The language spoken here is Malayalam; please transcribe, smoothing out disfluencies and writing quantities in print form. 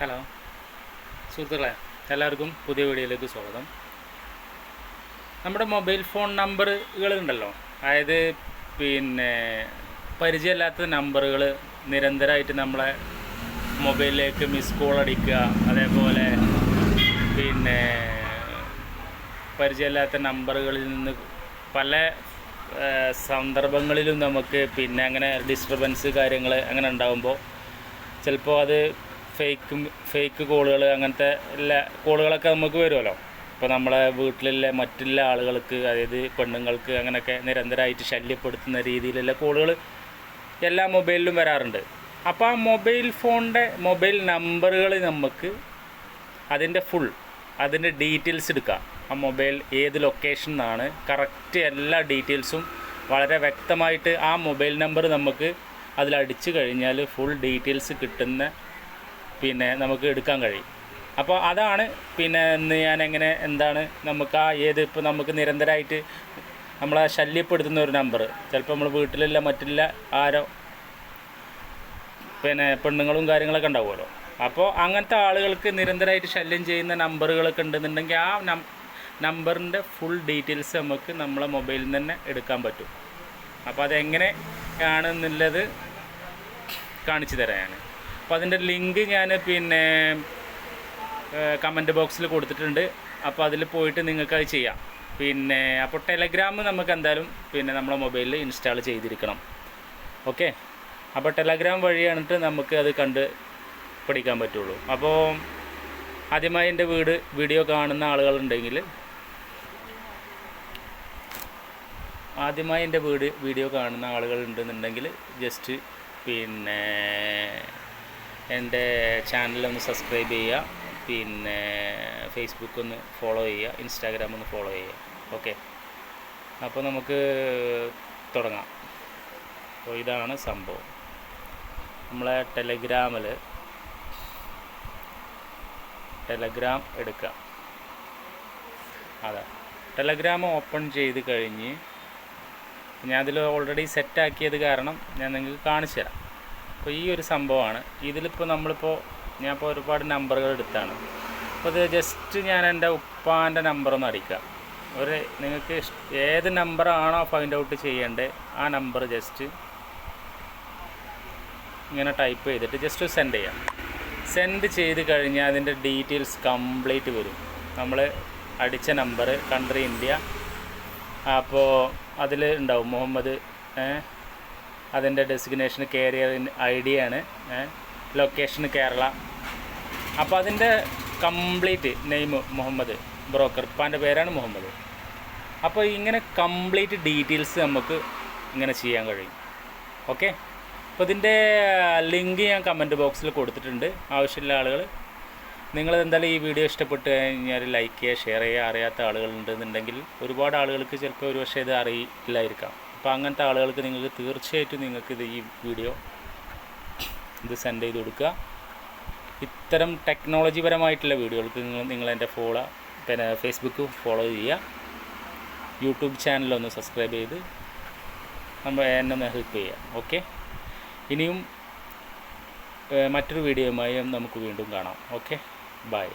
ഹലോ സുഹൃത്തുക്കളെ, എല്ലാവർക്കും പുതിയ വീഡിയോയിലേക്ക് സ്വാഗതം. നമ്മുടെ മൊബൈൽ ഫോൺ നമ്പറുകളുണ്ടല്ലോ, അതായത് പരിചയമില്ലാത്ത നമ്പറുകൾ നിരന്തരമായിട്ട് നമ്മളെ മൊബൈലിലേക്ക് മിസ് കോൾ അടിക്കുക, അതേപോലെ പരിചയമില്ലാത്ത നമ്പറുകളിൽ നിന്ന് പല സന്ദർഭങ്ങളിലും നമുക്ക് അങ്ങനെ ഡിസ്റ്റർബൻസ് കാര്യങ്ങൾ അങ്ങനെ ഉണ്ടാകുമ്പോൾ ചിലപ്പോൾ അത് ഫേക്ക് കോളുകൾ, അങ്ങനത്തെ എല്ലാ കോളുകളൊക്കെ നമുക്ക് വരുമല്ലോ. ഇപ്പോൾ നമ്മളെ വീട്ടിലുള്ള മറ്റുള്ള ആളുകൾക്ക്, അതായത് പെണ്ണുങ്ങൾക്ക് അങ്ങനെയൊക്കെ നിരന്തരമായിട്ട് ശല്യപ്പെടുത്തുന്ന രീതിയിലുള്ള കോളുകൾ എല്ലാ മൊബൈലിലും വരാറുണ്ട്. അപ്പോൾ ആ മൊബൈൽ നമ്പറുകൾ നമുക്ക് അതിൻ്റെ ഡീറ്റെയിൽസ് എടുക്കാം. ആ മൊബൈൽ ഏത് ലൊക്കേഷൻ നിന്നാണ്, കറക്റ്റ് എല്ലാ ഡീറ്റെയിൽസും വളരെ വ്യക്തമായിട്ട് ആ മൊബൈൽ നമ്പർ നമുക്ക് അതിലടിച്ചു കഴിഞ്ഞാൽ ഫുൾ ഡീറ്റെയിൽസ് കിട്ടുന്ന നമുക്ക് എടുക്കാൻ കഴിയും. അപ്പോൾ അതാണ് ഇന്ന് ഞാൻ എന്താണ് നമുക്ക് ഇപ്പോൾ നമുക്ക് നിരന്തരമായിട്ട് നമ്മളെ ശല്യപ്പെടുത്തുന്ന ഒരു നമ്പർ, ചിലപ്പോൾ നമ്മൾ വീട്ടിലുള്ള മറ്റുള്ള ആരോ പെണ്ണുങ്ങളും കാര്യങ്ങളൊക്കെ ഉണ്ടാവുമല്ലോ. അപ്പോൾ അങ്ങനത്തെ ആളുകൾക്ക് നിരന്തരമായിട്ട് ശല്യം ചെയ്യുന്ന നമ്പറുകളൊക്കെ ഉണ്ടെന്നുണ്ടെങ്കിൽ ആ നമ്പറിൻ്റെ ഫുൾ ഡീറ്റെയിൽസ് നമുക്ക് നമ്മളെ മൊബൈലിൽ നിന്ന് തന്നെ എടുക്കാൻ പറ്റും. അപ്പോൾ അതെങ്ങനെയാണെന്നുള്ളത് കാണിച്ചു തരാം ഞാൻ. അപ്പോൾ അതിൻ്റെ ലിങ്ക് ഞാൻ കമൻറ്റ് ബോക്സിൽ കൊടുത്തിട്ടുണ്ട്. അപ്പോൾ അതിൽ പോയിട്ട് നിങ്ങൾക്കത് ചെയ്യാം. അപ്പോൾ ടെലഗ്രാം നമുക്ക് എന്തായാലും നമ്മളെ മൊബൈലിൽ ഇൻസ്റ്റാൾ ചെയ്തിരിക്കണം. ഓക്കെ, അപ്പോൾ ടെലഗ്രാം വഴിയാണിട്ട് നമുക്ക് അത് കണ്ട് പഠിക്കാൻ പറ്റുള്ളൂ. അപ്പോൾ ആദ്യമായി എൻ്റെ വീഡിയോ കാണുന്ന ആളുകളുണ്ടെങ്കിൽ ജസ്റ്റ് എൻ്റെ ചാനലൊന്ന് സബ്സ്ക്രൈബ് ചെയ്യുക, ഫേസ്ബുക്ക് ഒന്ന് ഫോളോ ചെയ്യുക, ഇൻസ്റ്റാഗ്രാം ഒന്ന് ഫോളോ ചെയ്യുക. ഓക്കെ, അപ്പോൾ നമുക്ക് തുടങ്ങാം. അപ്പോൾ ഇതാണ് സംഭവം. നമ്മളെ ടെലഗ്രാം എടുക്കുക. അതാ ടെലഗ്രാം ഓപ്പൺ ചെയ്ത് കഴിഞ്ഞ് ഞാൻ അതിൽ ഓൾറെഡി സെറ്റാക്കിയത് കാരണം ഞാൻ നിങ്ങൾക്ക് കാണിച്ചു തരാം. അപ്പോൾ ഈ ഒരു സംഭവമാണ്. ഇതിലിപ്പോൾ ഞാനിപ്പോൾ ഒരുപാട് നമ്പറുകൾ എടുത്താണ്. അപ്പോൾ ഇത് ജസ്റ്റ് ഞാൻ എൻ്റെ ഉപ്പാൻ്റെ നമ്പറൊന്ന് അടിക്കാം. നിങ്ങൾക്ക് ഏത് നമ്പറാണോ ഫൈൻഡ് ഔട്ട് ചെയ്യേണ്ടത് ആ നമ്പർ ജസ്റ്റ് ഇങ്ങനെ ടൈപ്പ് ചെയ്തിട്ട് ജസ്റ്റ് സെൻഡ് ചെയ്യാം. സെൻഡ് ചെയ്ത് കഴിഞ്ഞാൽ അതിൻ്റെ ഡീറ്റെയിൽസ് കംപ്ലീറ്റ് വരും. നമ്മൾ അടിച്ച നമ്പർ, കൺട്രി ഇന്ത്യ, അപ്പോൾ അതിൽ ഉണ്ടാവും മുഹമ്മദ്, അതിൻ്റെ ഡെസിഗ്നേഷൻ കാരിയർ ID ആണ്, ലൊക്കേഷൻ കേരള. അപ്പോൾ അതിൻ്റെ കംപ്ലീറ്റ് നെയിം മുഹമ്മദ്, ബ്രോക്കർ ഉപ്പാൻ്റെ പേരാണ് മുഹമ്മദ്. അപ്പോൾ ഇങ്ങനെ കംപ്ലീറ്റ് ഡീറ്റെയിൽസ് നമുക്ക് ഇങ്ങനെ ചെയ്യാൻ കഴിയും. ഓക്കെ, അപ്പോൾ ഇതിൻ്റെ ലിങ്ക് ഞാൻ കമൻറ്റ് ബോക്സിൽ കൊടുത്തിട്ടുണ്ട്. ആവശ്യമുള്ള ആളുകൾ നിങ്ങളെന്തായാലും ഈ വീഡിയോ ഇഷ്ടപ്പെട്ട് കഴിഞ്ഞാൽ ലൈക്ക് ചെയ്യുക, ഷെയർ ചെയ്യുക. അറിയാത്ത ആളുകളുണ്ടെന്നുണ്ടെങ്കിൽ ഒരുപാട് ആളുകൾക്ക് ചിലപ്പോൾ ഒരുപക്ഷെ ഇത് അറിയില്ലായിരിക്കാം. അപ്പോൾ അങ്ങനത്തെ ആളുകൾക്ക് നിങ്ങൾക്ക് തീർച്ചയായിട്ടും ഈ വീഡിയോ സെൻഡ് ചെയ്ത് കൊടുക്കുക. ഇത്തരം ടെക്നോളജിപരമായിട്ടുള്ള വീഡിയോകൾക്ക് നിങ്ങളെൻ്റെ ഫേസ്ബുക്ക് ഫോളോ ചെയ്യുക, യൂട്യൂബ് ചാനലൊന്ന് സബ്സ്ക്രൈബ് ചെയ്ത് എന്നെ ഒന്ന് ഹെൽപ്പ് ചെയ്യുക. ഓക്കെ, ഇനിയും മറ്റൊരു വീഡിയോയുമായി നമുക്ക് വീണ്ടും കാണാം. Okay, by.